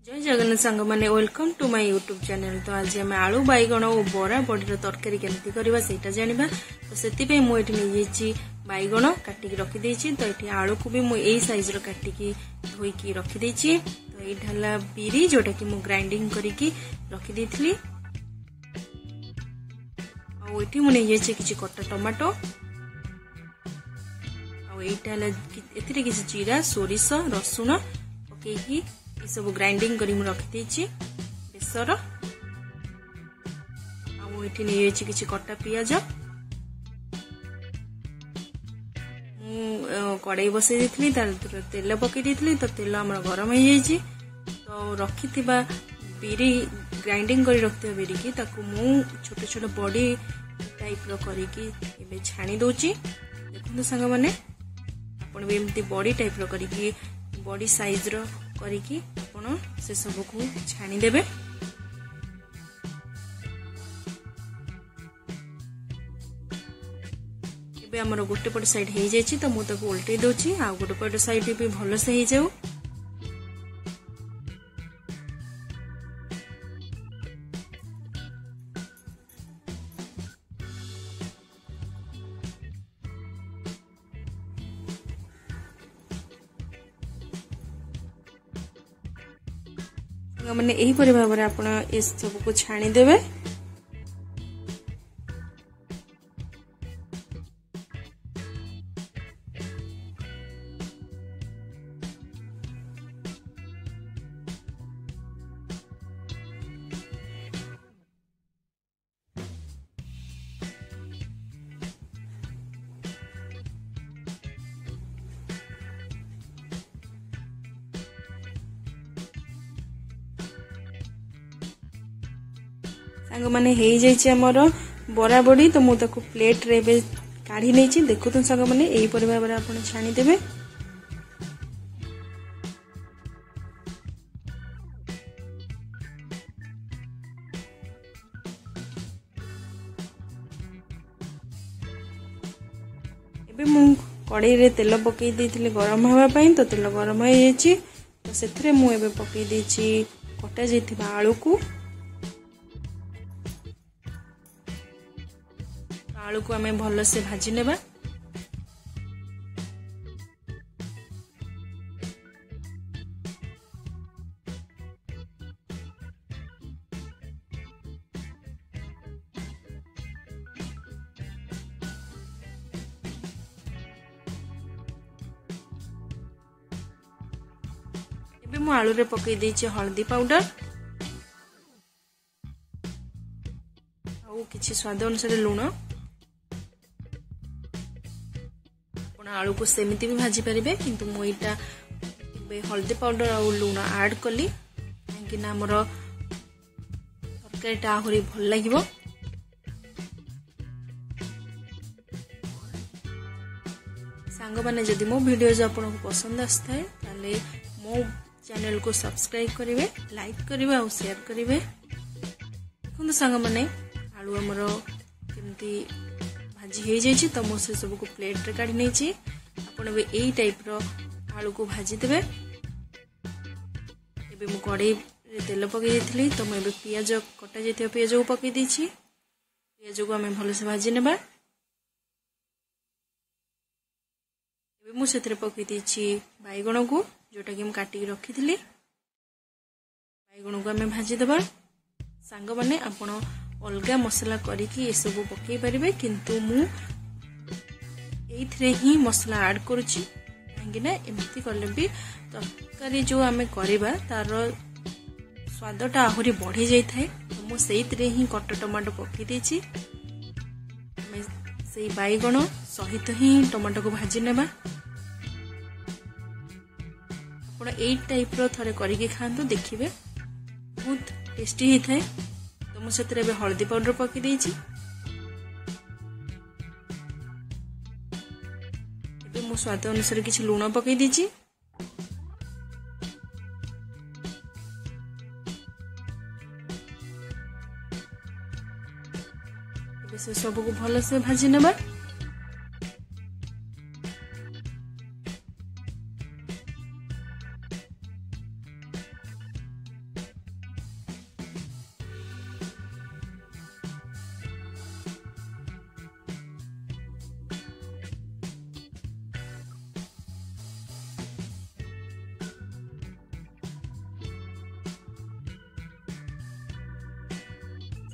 जय जगन्नाथ सांग मैंने welcome to my YouTube channel. तो आज आम आलू बैगण और बरा बड़ी तरकारी केमती करवा सेटा जानिबा। तो सेति मुझे नहीं बैगण काटिकी रखीदे। तो ये आलू को भी मुझे साइज काटिकी धोईकी रखीदे। तो ये बिरी जोटा कि मु ग्राइंडिंग करके रखीदे। आठी मुझे किसी कटा टमाटो आईटा किसी जीरा सोरिष रसुण पकईकी सब ग्राइंडिंग करी रखी बेसर आठी नहीं किसी कटा पियाज कड़ाई बसई दी तेल पकई तो तेल आम गरम हो जाइए। तो रखि बिरी ग्राइंडिंग कर रखि बिरी की मु छोट छोट बड़ी टाइप रो छाणी दौची। देखो सांग मैंने आपण भी एमती बड़ी टाइप रो करी बड़ी साइज रो करी आपण से सब को छाणी देबे। एबे हमर गोटे पट साइड हे जायछि तो मु ताको उल्टे दोछि आ गोटे पट साइड भी भलो से हे जाऊ। मैंने यही भाव में आप सब को छाणी देवे। सांग माने हे जाइए आमर बरा बड़ी। तो मुझे प्लेट रे बे काढ़ी नहीं। देखो तो सांग माने यही भाव में आप छाणी देवे। एबे मु कड़ाई रे तेल पकई देइथिले गरम हवा पई। तो तेल गरम हो जाइए। तो सेथरे मु एबे पकई देइछि कटा जाइथिबा आलू को। आलू को आम भल से भाजी नेबा। एबे मु आलू रे पकई देइछि हल्दी पाउडर आउ किछि स्वाद अनुसार लूण। आलू को सेमती भी भाजी पारे किंतु मुईटा हल्दी पाउडर आ लूण ऐड कली कहीं आमर तरकारी आहरी भल लगे। सांग माने जदि मो वीडियो आपको पसंद आए ताले मो चैनल को सब्सक्राइब करेंगे, लाइक करेंगे और शेयर करेंगे। देखो सांग माने आलू आमर केमती भाजी हो जाइए। तो मुझे सब को प्लेट रे काढ़ी नहीं। आपण भी यही टाइप रो आलू को भाजी देवे। एबे मु कड़ाई रे तेल पकई देथिली। तो मैं पियाज कटा जाइथिबा पियाज को पकई देछि। पियाज को आमे भलो से भाजी नेबा। एबे मु सेथरे पकई देछि बैगण को जोटा कि हम काटी रखिथिली। बैगण को आमे भाजी देबा। सांग माने आपण अलगा मसला करिकी ये सब पकई परिबे किंतु मु एथरे ही मसला ऐड करूची काहेकि ना एमती करले भी तरकारी जो आमे करबा तार स्वादटा आहुरी बढ़ी जाई थाए। तो मु सेइतरे ही कटा टमाटो पकई देछि। मैं सेई बैगण सहित ही टमाटो को भाजी नेबा। आपण एई टाइप रो थरे करिके खांतु देखिबे बहुत टेस्टी ही थाए। तो मु सेतरे बे हल्दी पाउडर पकई देछि। एबे मु स्वाद अनुसार किछि लूण पकई देछि। एबे से सब को भलो से भाजी नेबा।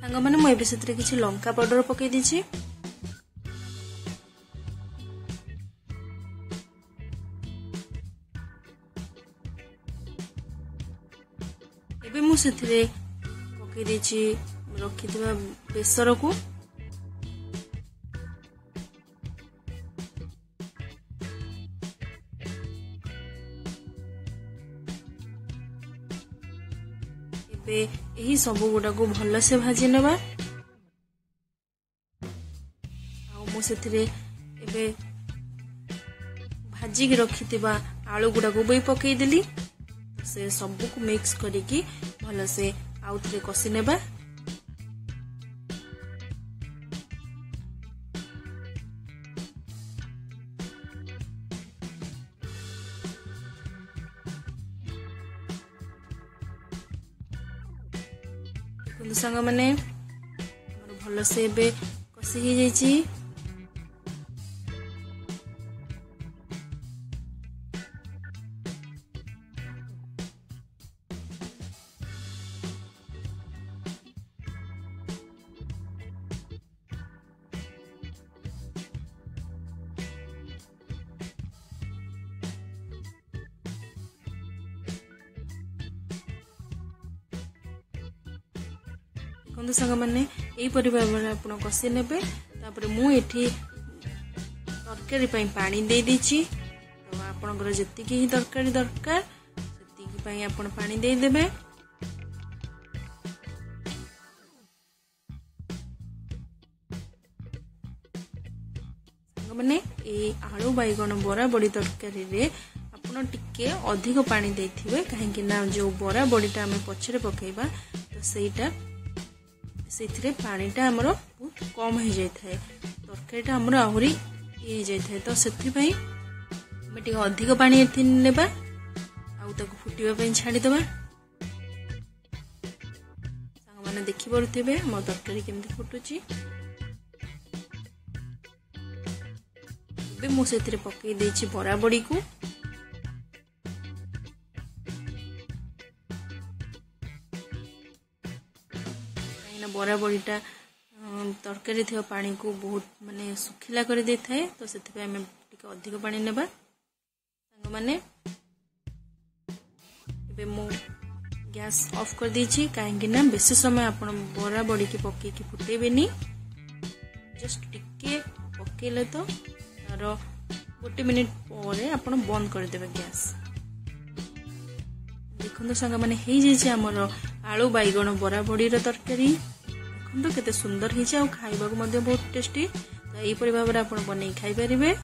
सांग मैंने मुझे से किसी लंका पाउडर पकई दीची। एबे मु सेथिरे पकई दीची रखिथिबा बेसर को। यही सब गुड़ा को भल से भाजी नेबा। एबे भाजी की रखिथिबा आलू गुड़ा को भी पकई देली। से सब को मिक्स करिकी भल से आउ थरे कसी नेबा। सांग मैंने भल से एबे कसी ही जाइची। देखो सांग मैंने यही परिवार कषि ने मुझे तरकारी पानी दे दीची। तो आपनकर जेतिकी ही तरकारी दरकार सेतिकी आपण पानी दे देबे। सांग मैंने ए आलू बैगन बरा बड़ी तरकारी रे आपण टिके अधिक पानी देथिबे काहेकि ना जो बरा बड़ीटा आमे पछरे पकेबा तो सेटा से पानीटा आमर बहुत कम हो जाए तरकारीटा आमर आहरी ये जाए तो से अधिक पानी नेबा आउ फुटवा छाड़ीदे। सांग मैंने देखी पारे मो तरकारी केमती फुटुची। मुझे पकई देछि बरा बड़ी को। बरा बड़ीटा तरकारी थी पानी को बहुत माने सुखिला कर दे थाए तो से अधिक पानी नेबा। सांग मैंने मु गैस ऑफ कर दीची कहीं ना बेसी समय आपण बरा बड़ी की पकई की फुटेबेनी। जस्ट टिके पकेले तो तार 1 मिनिट पर आपण बंद कर देबे गैस। देखो सांग मैंने हो जाइए आमर आलू बैगन बरा बड़ी तरकारी। देखो केते सुंदर होइछ आ खाइबा को बहुत टेस्टी। तो यही भाव में आप बन खाई पारे।